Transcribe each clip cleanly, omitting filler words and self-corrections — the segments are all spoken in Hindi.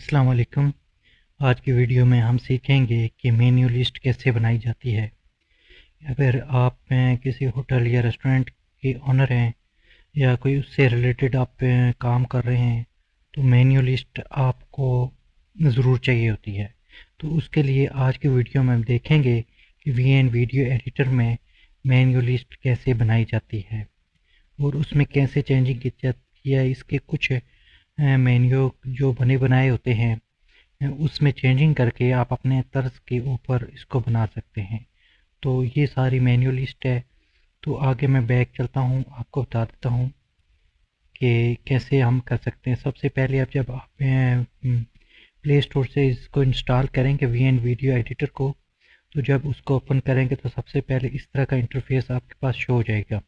अस्सलाम वालेकुम। आज की वीडियो में हम सीखेंगे कि मेन्यू लिस्ट कैसे बनाई जाती है। अगर आप किसी होटल या रेस्टोरेंट के ओनर हैं या कोई उससे रिलेटेड आप काम कर रहे हैं तो मेन्यू लिस्ट आपको ज़रूर चाहिए होती है। तो उसके लिए आज की वीडियो में हम देखेंगे कि वीएन वीडियो एडिटर में मेन्यू लिस्ट कैसे बनाई जाती है और उसमें कैसे चेंजिंग की जाती है। इसके कुछ मेन्यू जो बने बनाए होते हैं उसमें चेंजिंग करके आप अपने तर्ज के ऊपर इसको बना सकते हैं। तो ये सारी मेन्यू लिस्ट है। तो आगे मैं बैक चलता हूँ, आपको बता देता हूँ कि कैसे हम कर सकते हैं। सबसे पहले आप जब आप प्ले स्टोर से इसको इंस्टॉल करेंगे वी एन वीडियो एडिटर को, तो जब उसको ओपन करेंगे तो सबसे पहले इस तरह का इंटरफेस आपके पास शो हो जाएगा।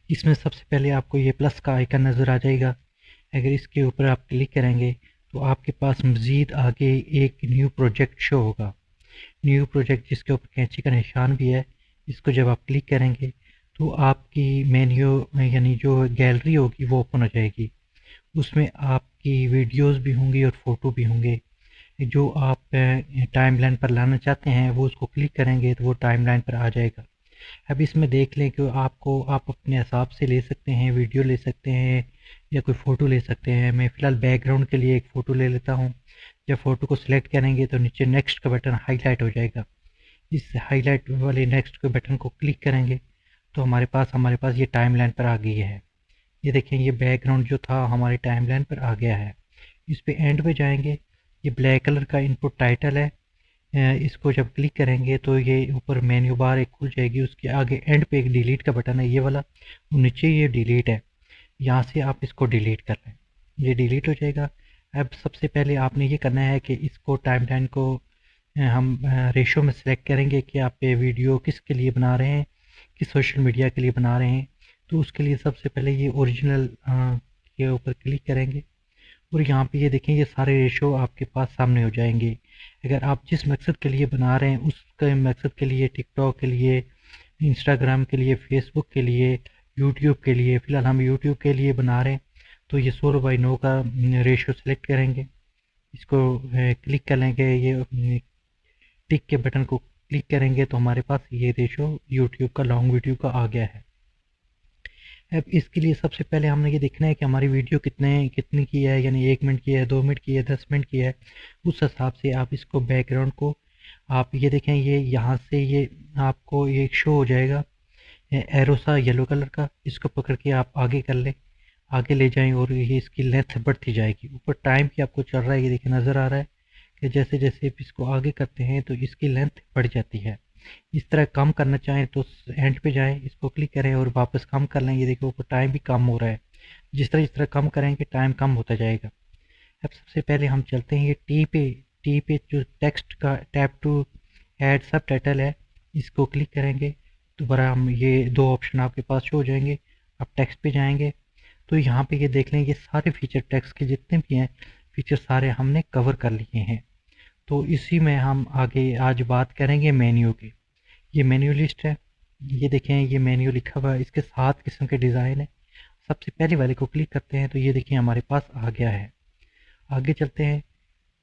इसमें सबसे पहले आपको ये प्लस का आइकन नज़र आ जाएगा। अगर इसके ऊपर आप क्लिक करेंगे तो आपके पास मज़ीद आगे एक न्यू प्रोजेक्ट शो होगा। न्यू प्रोजेक्ट जिसके ऊपर कैंची का निशान भी है, इसको जब आप क्लिक करेंगे तो आपकी मेन्यू यानी जो गैलरी होगी वो ओपन हो जाएगी। उसमें आपकी वीडियोस भी होंगी और फ़ोटो भी होंगे। जो आप टाइमलाइन पर लाना चाहते हैं वो उसको क्लिक करेंगे तो वो टाइमलाइन पर आ जाएगा। अब इसमें देख लें कि आप अपने हिसाब से ले सकते हैं, वीडियो ले सकते हैं या कोई फ़ोटो ले सकते हैं। मैं फ़िलहाल बैकग्राउंड के लिए एक फ़ोटो ले लेता हूँ। जब फ़ोटो को सिलेक्ट करेंगे तो नीचे नेक्स्ट का बटन हाईलाइट हो जाएगा। इस हाईलाइट वाले नेक्स्ट के बटन को क्लिक करेंगे तो हमारे पास ये टाइमलाइन पर आ गई है। ये देखें, ये बैकग्राउंड जो था हमारी टाइमलाइन पर आ गया है। इस पे एंड पे जाएंगे, ये ब्लैक कलर का इनपुट टाइटल है। इसको जब क्लिक करेंगे तो ये ऊपर मेन्यू बार एक खुल जाएगी। उसके आगे एंड पे एक डिलीट का बटन है ये वाला, और नीचे ये डिलीट है। यहाँ से आप इसको डिलीट कर लें, ये डिलीट हो जाएगा। अब सबसे पहले आपने ये करना है कि इसको टाइमलाइन को हम रेशो में सेलेक्ट करेंगे कि आप ये वीडियो किसके लिए बना रहे हैं, किस सोशल मीडिया के लिए बना रहे हैं। तो उसके लिए सबसे पहले ये ओरिजिनल के ऊपर क्लिक करेंगे और यहाँ पे ये देखें, ये सारे रेशो आपके पास सामने हो जाएंगे। अगर आप जिस मकसद के लिए बना रहे हैं उसके मकसद के लिए, टिकटॉक के लिए, इंस्टाग्राम के लिए, फेसबुक के लिए, यूट्यूब के लिए, फ़िलहाल हम यूट्यूब के लिए बना रहे हैं, तो ये 16:9 का रेशो सेलेक्ट करेंगे। इसको क्लिक कर लेंगे, ये टिक के बटन को क्लिक करेंगे तो हमारे पास ये रेशो यूट्यूब का लॉन्ग वीडियो का आ गया है। अब इसके लिए सबसे पहले हमने ये देखना है कि हमारी वीडियो कितनी की है, यानी 1 मिनट की है, 2 मिनट की है, 10 मिनट की है। उस हिसाब से आप इसको बैकग्राउंड को आप ये देखें, ये यहाँ से ये आपको ये शो हो जाएगा एरो सा येलो कलर का। इसको पकड़ के आप आगे कर लें, आगे ले जाएं और ये इसकी लेंथ बढ़ती जाएगी। ऊपर टाइम भी आपको चल रहा है, ये देखिए नज़र आ रहा है कि जैसे जैसे आप इसको आगे करते हैं तो इसकी लेंथ बढ़ जाती है। इस तरह कम करना चाहें तो एंड पे जाएं, इसको क्लिक करें और वापस कम कर लें। ये देखिए ऊपर टाइम भी कम हो रहा है। जिस तरह कम करेंगे टाइम कम होता जाएगा। अब सबसे पहले हम चलते हैं ये टी पे जो टेक्स्ट का टैप टू ऐड सब टाइटल है, इसको क्लिक करेंगे। दोबारा हम ये दो ऑप्शन आपके पास शो हो जाएंगे। अब टेक्स्ट पे जाएंगे तो यहाँ पे ये देख लें, ये सारे फीचर टेक्स्ट के जितने भी हैं फीचर सारे हमने कवर कर लिए हैं। तो इसी में हम आगे आज बात करेंगे मेन्यू की। ये मेन्यू लिस्ट है, ये देखें, ये मेन्यू लिखा हुआ है, इसके 7 किस्म के डिज़ाइन है। सबसे पहले वाले को क्लिक करते हैं तो ये देखिए हमारे पास आ गया है। आगे चलते हैं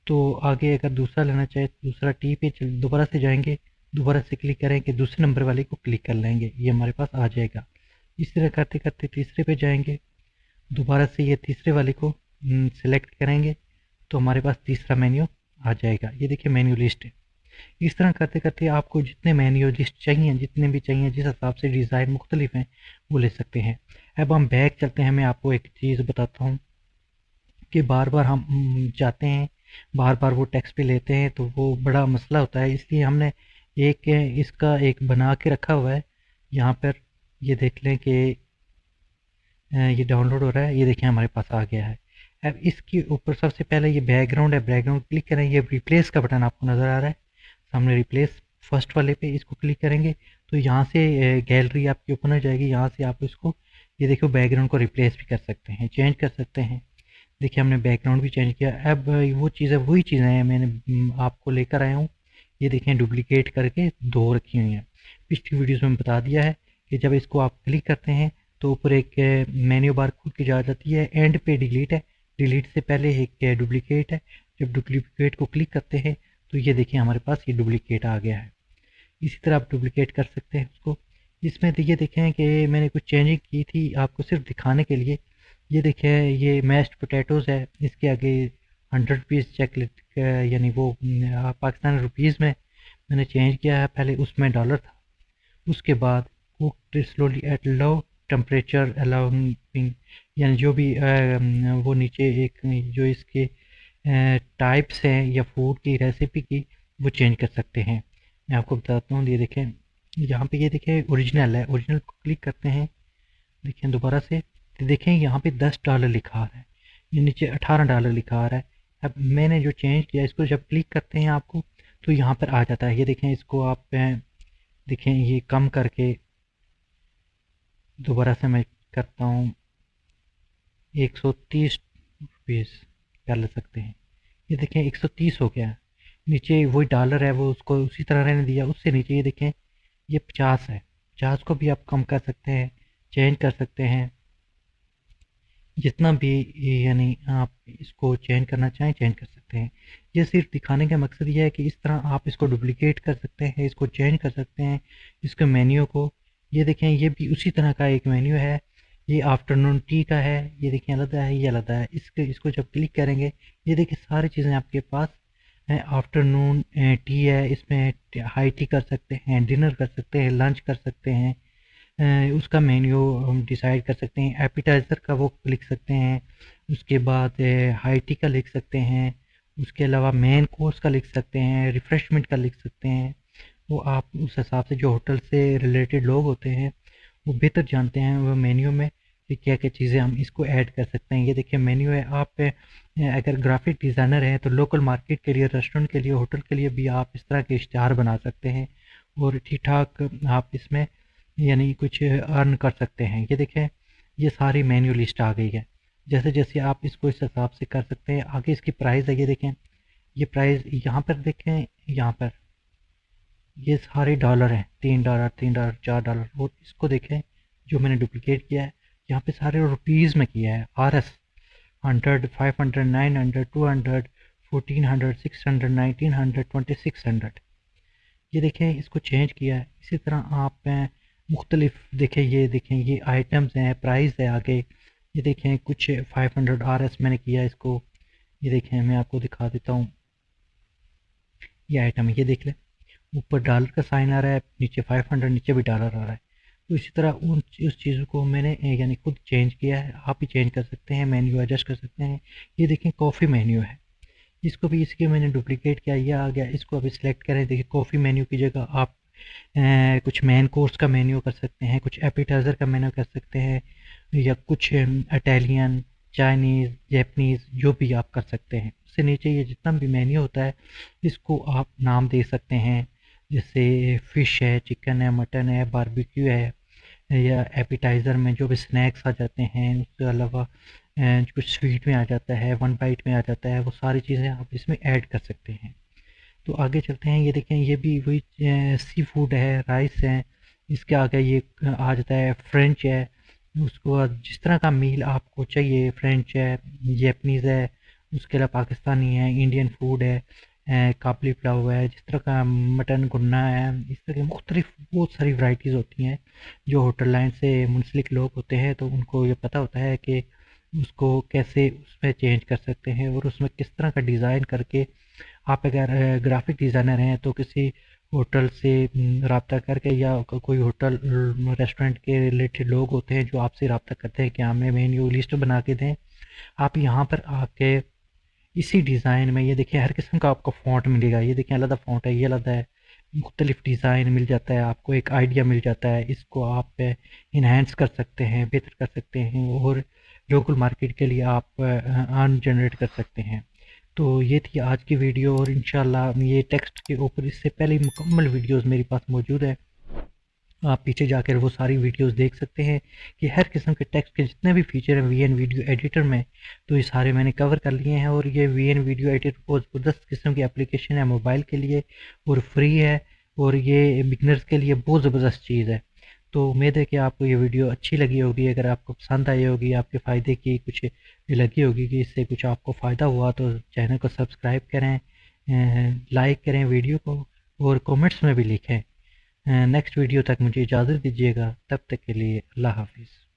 तो आगे अगर दूसरा लेना चाहे तो दूसरा टी पे दोबारा से जाएंगे, दोबारा से क्लिक करेंगे, दूसरे नंबर वाले को क्लिक कर लेंगे, ये हमारे पास आ जाएगा। इस तरह करते करते तीसरे पे जाएंगे, दोबारा से ये तीसरे वाले को सिलेक्ट करेंगे तो हमारे पास तीसरा मेन्यू आ जाएगा। ये देखिए मेन्यू लिस्ट है। इस तरह करते करते आपको जितने मेन्यू लिस्ट चाहिए, जितने भी चाहिए, जिस हिसाब से डिज़ाइन मुख्तलिफ हैं वो ले सकते हैं। अब हम बैक चलते हैं, मैं आपको एक चीज़ बताता हूँ कि बार बार हम जाते हैं, बार बार वो टेक्स्ट पे लेते हैं तो वो बड़ा मसला होता है। इसलिए हमने एक इसका एक बना के रखा हुआ है यहाँ पर। ये देख लें कि ये डाउनलोड हो रहा है, ये देखें हमारे पास आ गया है। अब इसके ऊपर सबसे पहले ये बैकग्राउंड है, बैकग्राउंड क्लिक करें, ये रिप्लेस का बटन आपको नज़र आ रहा है सामने, रिप्लेस फर्स्ट वाले पे इसको क्लिक करेंगे तो यहाँ से गैलरी आपकी ओपन हो जाएगी। यहाँ से आप इसको ये देखो बैकग्राउंड को रिप्लेस भी कर सकते हैं, चेंज कर सकते हैं। देखिए हमने बैकग्राउंड भी चेंज किया। अब वो चीज़ें वही चीज़ें हैं मैंने आपको लेकर आया हूँ। ये देखें डुप्लीकेट करके दो रखी हुई हैं। पिछली वीडियोज़ में बता दिया है कि जब इसको आप क्लिक करते हैं तो ऊपर एक मेन्यू बार खुल के जा जाती है, एंड पे डिलीट है, डिलीट से पहले एक डुप्लीकेट है। जब डुप्लीकेट को क्लिक करते हैं तो ये देखिए हमारे पास ये डुप्लीकेट आ गया है। इसी तरह आप डुप्लीकेट कर सकते हैं उसको। इसमें ये देखें कि मैंने कुछ चेंजिंग की थी आपको सिर्फ दिखाने के लिए। ये देखें ये मैश्ड पोटैटोज़ है, इसके आगे 100 रुपीज़ चेक यानी वो पाकिस्तानी रुपीज़ में मैंने चेंज किया है। पहले उसमें डॉलर था, उसके बाद cooked slowly at low temperature allowing, यानी जो भी वो नीचे एक जो इसके टाइप्स हैं या फूड की रेसिपी की वो चेंज कर सकते हैं। मैं आपको बताता हूँ। ये देखें यहाँ पे ये देखें ओरिजिनल है, ओरिजिनल को क्लिक करते हैं। देखें दोबारा से तो देखें यहाँ पे $10 लिखा आ रहा है, ये नीचे $18 लिखा आ रहा है। अब मैंने जो चेंज किया इसको जब क्लिक करते हैं आपको तो यहाँ पर आ जाता है। ये देखें इसको आप देखें ये कम करके दोबारा से मैं करता हूँ 130 रुपीज़ कर ले सकते हैं। ये देखें 130 हो गया। नीचे वही डॉलर है वो उसको उसी तरह रहने दिया। उससे नीचे ये देखें ये 50 है, 50 को भी आप कम कर सकते हैं, चेंज कर सकते हैं जितना भी, यानी आप इसको चेंज करना चाहें चेंज कर सकते हैं। ये सिर्फ दिखाने का मकसद ये है कि इस तरह आप इसको डुप्लिकेट कर सकते हैं, इसको चेंज कर सकते हैं इसके मेन्यू को। ये देखें ये भी उसी तरह का एक मेन्यू है। ये आफ्टरनून टी का है, ये देखें अलग है, ये अलग है। इसको जब क्लिक करेंगे ये देखिए सारी चीज़ें आपके पास हैं। आफ्टरनून टी है, इसमें हाई टी कर सकते हैं, डिनर कर सकते हैं, लंच कर सकते हैं, उसका मेन्यू हम डिसाइड कर सकते हैं। एपिटाइज़र का वो लिख सकते हैं, उसके बाद हाई टी का लिख सकते हैं, उसके अलावा मेन कोर्स का लिख सकते हैं, रिफ़्रेशमेंट का लिख सकते हैं। वो आप उस हिसाब से जो होटल से रिलेटेड लोग होते हैं वो बेहतर जानते हैं वो मेन्यू में कि क्या क्या चीज़ें हम इसको ऐड कर सकते हैं। ये देखिए मेन्यू है। आप अगर ग्राफिक डिज़ाइनर हैं तो लोकल मार्केट के लिए, रेस्टोरेंट के लिए, होटल के लिए भी आप इस तरह के इश्तहार बना सकते हैं और ठीक ठाक आप इसमें यानी कुछ अर्न कर सकते हैं। ये देखें ये सारी मेन्यू लिस्ट आ गई है। जैसे जैसे आप इसको इस हिसाब से कर सकते हैं। आगे इसकी प्राइस है, ये देखें ये प्राइस यहाँ पर देखें, यहाँ पर ये सारे डॉलर हैं, $3, $3, $4। और इसको देखें जो मैंने डुप्लिकेट किया है यहाँ पे सारे रुपीज़ में किया है। RS 100, 500, 900, 200, 1400, 600, 1900, 2600। ये देखें इसको चेंज किया है। इसी तरह आप मुख्तलिफ देखें, ये देखें ये आइटम्स हैं, प्राइस है आगे। ये देखें कुछ 500 RS मैंने किया इसको। ये देखें मैं आपको दिखा देता हूँ, ये आइटम है, ये देख लें ऊपर डॉलर का साइन आ रहा है, नीचे 500, नीचे भी डॉलर आ रहा है। तो इसी तरह उस चीज़ को मैंने यानी खुद चेंज किया है। आप भी चेंज कर सकते हैं, मेन्यू एडजस्ट कर सकते हैं। ये देखें कॉफ़ी मेन्यू है, इसको भी इसके मैंने डुप्लिकेट किया, ये आ गया। इसको अभी सिलेक्ट करें। देखिए कॉफ़ी मेन्यू की जगह आप कुछ मेन कोर्स का मेन्यू कर सकते हैं, कुछ एपिटाइज़र का मेन्यू कर सकते हैं, या कुछ इटालियन, चाइनीज़, जैपनीज़ जो भी आप कर सकते हैं। उससे नीचे ये जितना भी मेन्यू होता है इसको आप नाम दे सकते हैं, जैसे फ़िश है, चिकन है, मटन है, बारबेक्यू है, या एपिटाइज़र में जो भी स्नैक्स आ जाते हैं। उसके अलावा कुछ स्वीट में आ जाता है, वन बाइट में आ जाता है, वो सारी चीज़ें आप इसमें ऐड कर सकते हैं। तो आगे चलते हैं। ये देखें ये भी वही सी फूड है, राइस है। इसके आगे ये आ जाता है फ्रेंच है। उसको बाद जिस तरह का मील आपको चाहिए, फ्रेंच है, जैपनीज़ है, उसके अलावा पाकिस्तानी है, इंडियन फूड है, काबली पुलाव है, जिस तरह का मटन गुन्ना है, इस तरह की मुख्तलिफ बहुत सारी वैरायटीज़ होती हैं। जो होटल लाइन से मुंसलिक लोग होते हैं तो उनको ये पता होता है कि उसको कैसे उसमें चेंज कर सकते हैं और उसमें किस तरह का डिज़ाइन करके। आप अगर ग्राफिक डिज़ाइनर हैं तो किसी होटल से रब्ता करके, या कोई होटल रेस्टोरेंट के रिलेटेड लोग होते हैं जो आपसे रब्ता करते हैं कि हमें मेन्यू लिस्ट बना के दें, आप यहाँ पर आके इसी डिज़ाइन में ये देखिए हर किस्म का आपको फ़ॉन्ट मिलेगा। ये देखिए अलग फ़ॉन्ट है, ये अलग है, मुख्तलिफ डिज़ाइन मिल जाता है, आपको एक आइडिया मिल जाता है। इसको आप इन्हेंस कर सकते हैं, बेहतर कर सकते हैं और लोकल मार्केट के लिए आप अर्न जनरेट कर सकते हैं। तो ये थी आज की वीडियो, और इंशाल्लाह ये टेक्स्ट के ऊपर इससे पहले मुकम्मल वीडियोस मेरे पास मौजूद है। आप पीछे जाकर वो सारी वीडियोस देख सकते हैं कि हर किस्म के टेक्स्ट के जितने भी फीचर हैं वीएन वीडियो एडिटर में, तो ये सारे मैंने कवर कर लिए हैं। और ये वीएन वीडियो एडिटर बहुत ज़बरदस्त किस्म की एप्लीकेशन है मोबाइल के लिए, और फ्री है, और ये बिगनर्स के लिए बहुत ज़बरदस्त चीज़ है। तो उम्मीद है कि आपको ये वीडियो अच्छी लगी होगी। अगर आपको पसंद आई होगी, आपके फ़ायदे की कुछ लगी होगी कि इससे कुछ आपको फ़ायदा हुआ, तो चैनल को सब्सक्राइब करें, लाइक करें वीडियो को, और कमेंट्स में भी लिखें। नेक्स्ट वीडियो तक मुझे इजाज़त दीजिएगा। तब तक के लिए अल्लाह हाफ़िज़।